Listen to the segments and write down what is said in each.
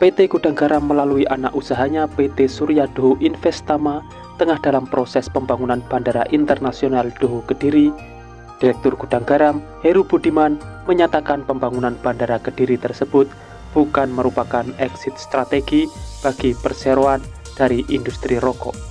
PT Gudang Garam melalui anak usahanya PT Surya Doho Investama tengah dalam proses pembangunan Bandara Internasional Doho Kediri. Direktur Gudang Garam, Heru Budiman, menyatakan pembangunan Bandara Kediri tersebut bukan merupakan exit strategi bagi perseroan dari industri rokok.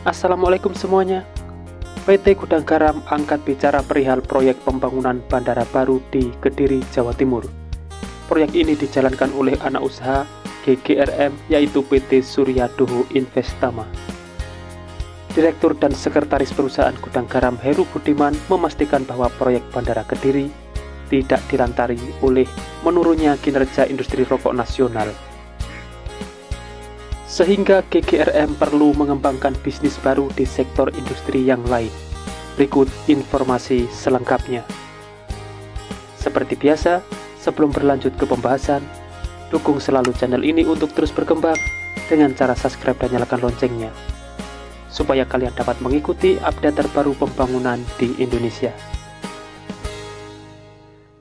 Assalamualaikum semuanya. PT Gudang Garam angkat bicara perihal proyek pembangunan bandara baru di Kediri, Jawa Timur. Proyek ini dijalankan oleh anak usaha GGRM yaitu PT Surya Doho Investama. Direktur dan Sekretaris Perusahaan Gudang Garam Heru Budiman memastikan bahwa proyek Bandara Kediri tidak dilantari oleh menurunnya kinerja industri rokok nasional, sehingga GGRM perlu mengembangkan bisnis baru di sektor industri yang lain. Berikut informasi selengkapnya. Seperti biasa, sebelum berlanjut ke pembahasan, dukung selalu channel ini untuk terus berkembang dengan cara subscribe dan nyalakan loncengnya, supaya kalian dapat mengikuti update terbaru pembangunan di Indonesia.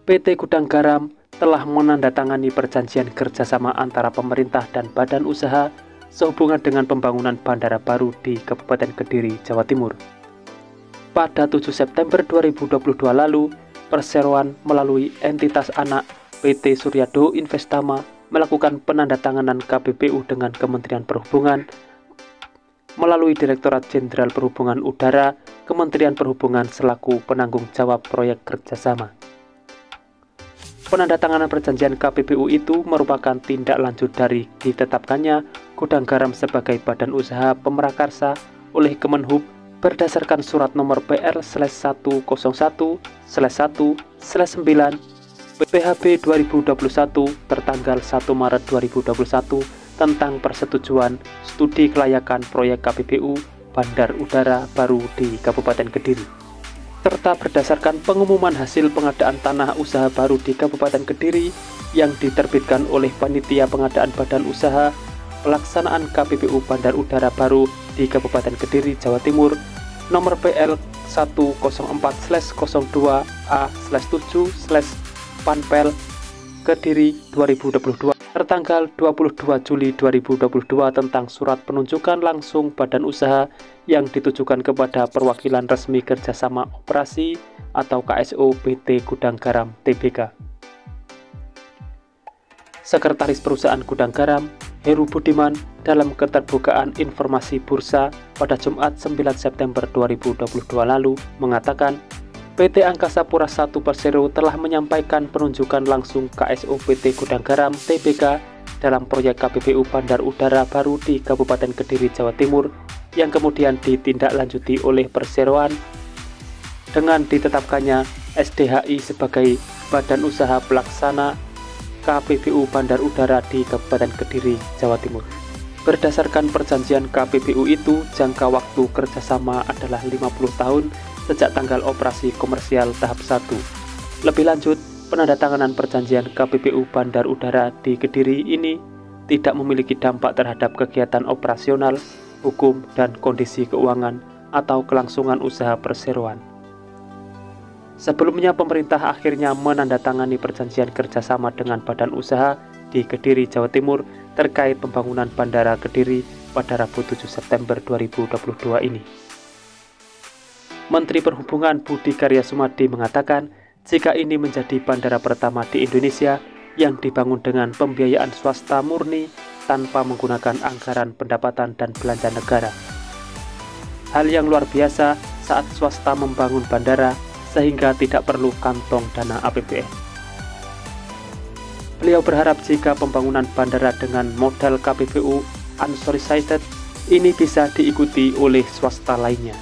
PT Gudang Garam telah menandatangani perjanjian kerjasama antara pemerintah dan badan usaha sehubungan dengan pembangunan bandara baru di Kabupaten Kediri, Jawa Timur. Pada 7 September 2022 lalu, perseroan melalui entitas anak PT Surya Doho Investama melakukan penandatanganan KPPU dengan Kementerian Perhubungan melalui Direktorat Jenderal Perhubungan Udara, Kementerian Perhubungan selaku penanggung jawab proyek kerjasama. Penandatanganan perjanjian KPPU itu merupakan tindak lanjut dari ditetapkannya Gudang Garam sebagai badan usaha pemrakarsa oleh Kemenhub berdasarkan surat nomor PR/101/1/9 PHB 2021 tertanggal 1 Maret 2021 tentang persetujuan studi kelayakan proyek KPPU Bandar Udara baru di Kabupaten Kediri, serta berdasarkan pengumuman hasil pengadaan tanah usaha baru di Kabupaten Kediri yang diterbitkan oleh Panitia Pengadaan Badan Usaha Pelaksanaan KPPU Bandar Udara Baru di Kabupaten Kediri, Jawa Timur, nomor PL 104/2A/7/Panpel Kediri 2022 tertanggal 22 Juli 2022 tentang surat penunjukan langsung badan usaha yang ditujukan kepada perwakilan resmi kerjasama operasi atau KSO PT Gudang Garam Tbk. Sekretaris Perusahaan Gudang Garam Heru Budiman dalam keterbukaan informasi bursa pada Jumat 9 September 2022 lalu mengatakan PT Angkasa Pura I Persero telah menyampaikan penunjukan langsung KSO PT Gudang Garam Tbk dalam proyek KPPU Bandar Udara Baru di Kabupaten Kediri, Jawa Timur yang kemudian ditindaklanjuti oleh perseroan dengan ditetapkannya SDHI sebagai badan usaha pelaksana KPPU Bandar Udara di Kabupaten Kediri, Jawa Timur. Berdasarkan perjanjian KPPU itu, jangka waktu kerjasama adalah 50 tahun sejak tanggal operasi komersial tahap 1. Lebih lanjut, penandatanganan perjanjian KPPU Bandar Udara di Kediri ini tidak memiliki dampak terhadap kegiatan operasional, hukum, dan kondisi keuangan atau kelangsungan usaha perseroan. Sebelumnya, pemerintah akhirnya menandatangani perjanjian kerjasama dengan badan usaha di Kediri, Jawa Timur terkait pembangunan Bandara Kediri pada Rabu 7 September 2022 ini. Menteri Perhubungan Budi Karya Sumadi mengatakan jika ini menjadi bandara pertama di Indonesia yang dibangun dengan pembiayaan swasta murni tanpa menggunakan anggaran pendapatan dan belanja negara. Hal yang luar biasa saat swasta membangun bandara sehingga tidak perlu kantong dana APBN. Beliau berharap jika pembangunan bandara dengan model KPPU unsolicited ini bisa diikuti oleh swasta lainnya.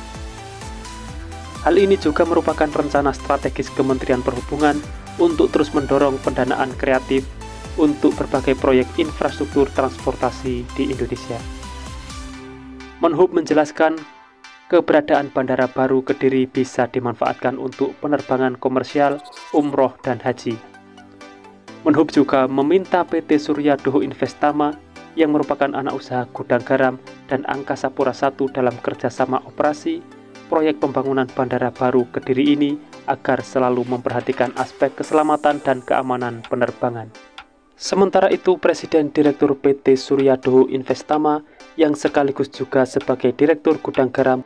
Hal ini juga merupakan rencana strategis Kementerian Perhubungan untuk terus mendorong pendanaan kreatif untuk berbagai proyek infrastruktur transportasi di Indonesia. Menhub menjelaskan keberadaan bandara baru Kediri bisa dimanfaatkan untuk penerbangan komersial, umroh, dan haji. Menhub juga meminta PT Surya Doho Investama yang merupakan anak usaha Gudang Garam dan Angkasa Pura I dalam kerjasama operasi proyek pembangunan bandara baru Kediri ini agar selalu memperhatikan aspek keselamatan dan keamanan penerbangan. Sementara itu, Presiden Direktur PT Surya Doho Investama yang sekaligus juga sebagai Direktur Gudang Garam,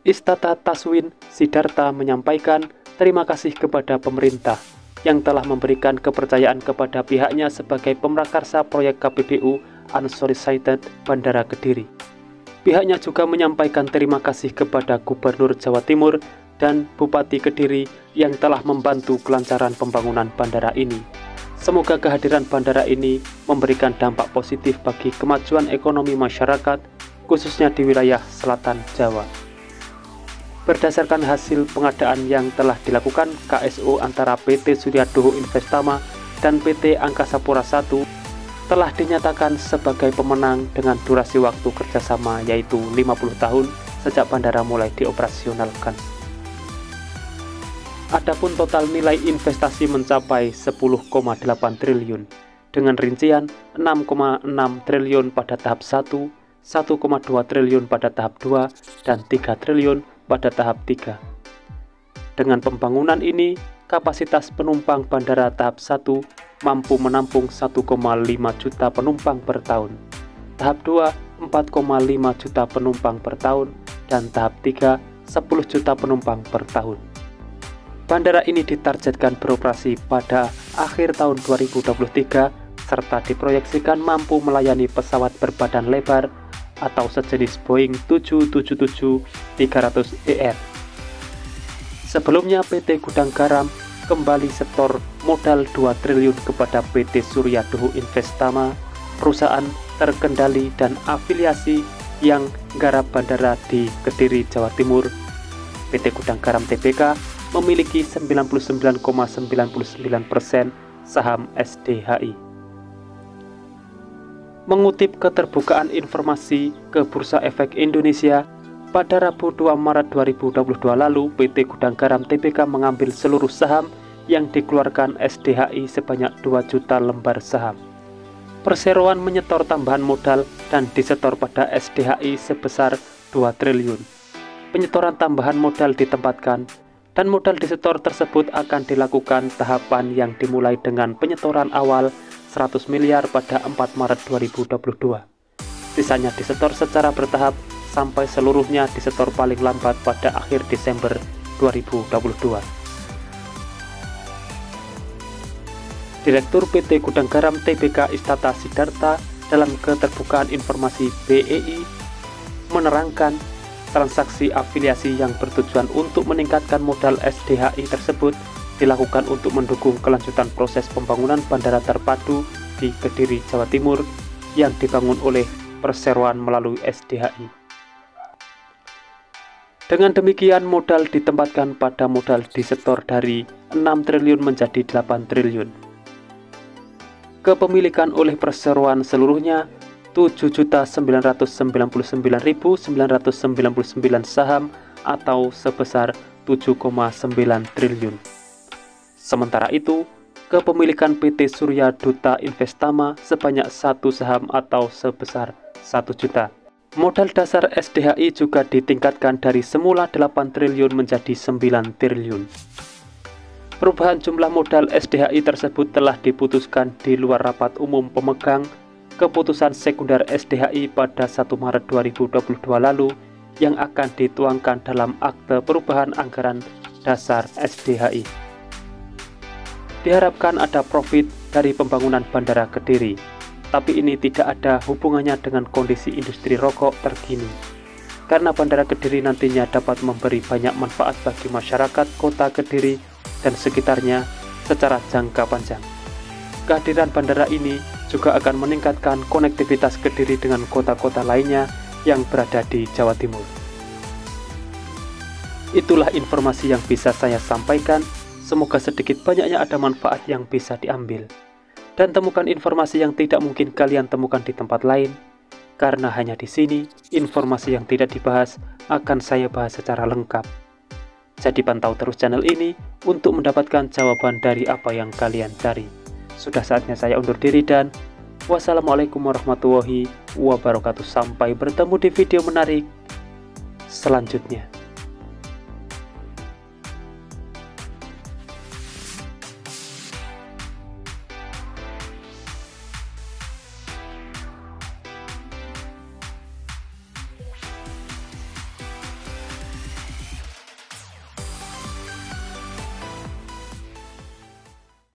Istata Taswin Sidarta, menyampaikan terima kasih kepada pemerintah yang telah memberikan kepercayaan kepada pihaknya sebagai pemrakarsa proyek KPBU Unsolicited Bandara Kediri. Pihaknya juga menyampaikan terima kasih kepada Gubernur Jawa Timur dan Bupati Kediri yang telah membantu kelancaran pembangunan bandara ini. Semoga kehadiran bandara ini memberikan dampak positif bagi kemajuan ekonomi masyarakat, khususnya di wilayah selatan Jawa. Berdasarkan hasil pengadaan yang telah dilakukan KSO antara PT Surya Doho Investama dan PT Angkasa Pura I, telah dinyatakan sebagai pemenang dengan durasi waktu kerjasama yaitu 50 tahun sejak bandara mulai dioperasionalkan. Adapun total nilai investasi mencapai 10,8 triliun dengan rincian 6,6 triliun pada tahap 1, 1,2 triliun pada tahap 2, dan 3 triliun pada tahap 3. Dengan pembangunan ini, kapasitas penumpang bandara tahap 1 mampu menampung 1,5 juta penumpang per tahun, tahap 2 4,5 juta penumpang per tahun, dan tahap 3 10 juta penumpang per tahun. Bandara ini ditargetkan beroperasi pada akhir tahun 2023 serta diproyeksikan mampu melayani pesawat berbadan lebar atau sejenis Boeing 777-300ER. Sebelumnya PT Gudang Garam kembali setor modal 2 triliun kepada PT Surya Doho Investama, perusahaan terkendali dan afiliasi yang garap bandara di Kediri, Jawa Timur. PT Gudang Garam Tbk memiliki 99,99% saham SDHI. Mengutip keterbukaan informasi ke Bursa Efek Indonesia, pada Rabu 2 Maret 2022 lalu, PT Gudang Garam Tbk mengambil seluruh saham yang dikeluarkan SDHI sebanyak 2 juta lembar saham. Perseroan menyetor tambahan modal dan disetor pada SDHI sebesar 2 triliun. Penyetoran tambahan modal ditempatkan dan modal disetor tersebut akan dilakukan tahapan yang dimulai dengan penyetoran awal 100 miliar pada 4 Maret 2022. Sisanya disetor secara bertahap sampai seluruhnya disetor paling lambat pada akhir Desember 2022. Direktur PT Gudang Garam Tbk Istata Sidarta dalam keterbukaan informasi BEI menerangkan transaksi afiliasi yang bertujuan untuk meningkatkan modal SDHI tersebut dilakukan untuk mendukung kelanjutan proses pembangunan bandara terpadu di Kediri, Jawa Timur yang dibangun oleh perseroan melalui SDHI. Dengan demikian, modal ditempatkan pada modal disetor dari 6 triliun menjadi 8 triliun. Kepemilikan oleh perseroan seluruhnya 7.999.999 saham atau sebesar 7,9 triliun. Sementara itu, kepemilikan PT Surya Doho Investama sebanyak 1 saham atau sebesar 1 juta. Modal dasar SDHI juga ditingkatkan dari semula 8 triliun menjadi 9 triliun. Perubahan jumlah modal SDHI tersebut telah diputuskan di luar rapat umum pemegang keputusan sekunder SDHI pada 1 Maret 2022 lalu yang akan dituangkan dalam akte perubahan anggaran dasar SDHI. Diharapkan ada profit dari pembangunan Bandara Kediri, tapi ini tidak ada hubungannya dengan kondisi industri rokok terkini. Karena Bandara Kediri nantinya dapat memberi banyak manfaat bagi masyarakat kota Kediri dan sekitarnya secara jangka panjang. Kehadiran bandara ini juga akan meningkatkan konektivitas Kediri dengan kota-kota lainnya yang berada di Jawa Timur. Itulah informasi yang bisa saya sampaikan. Semoga sedikit banyaknya ada manfaat yang bisa diambil. Dan temukan informasi yang tidak mungkin kalian temukan di tempat lain. karena hanya di sini informasi yang tidak dibahas akan saya bahas secara lengkap. Jadi pantau terus channel ini untuk mendapatkan jawaban dari apa yang kalian cari. Sudah saatnya saya undur diri dan wassalamualaikum warahmatullahi wabarakatuh. Sampai bertemu di video menarik selanjutnya.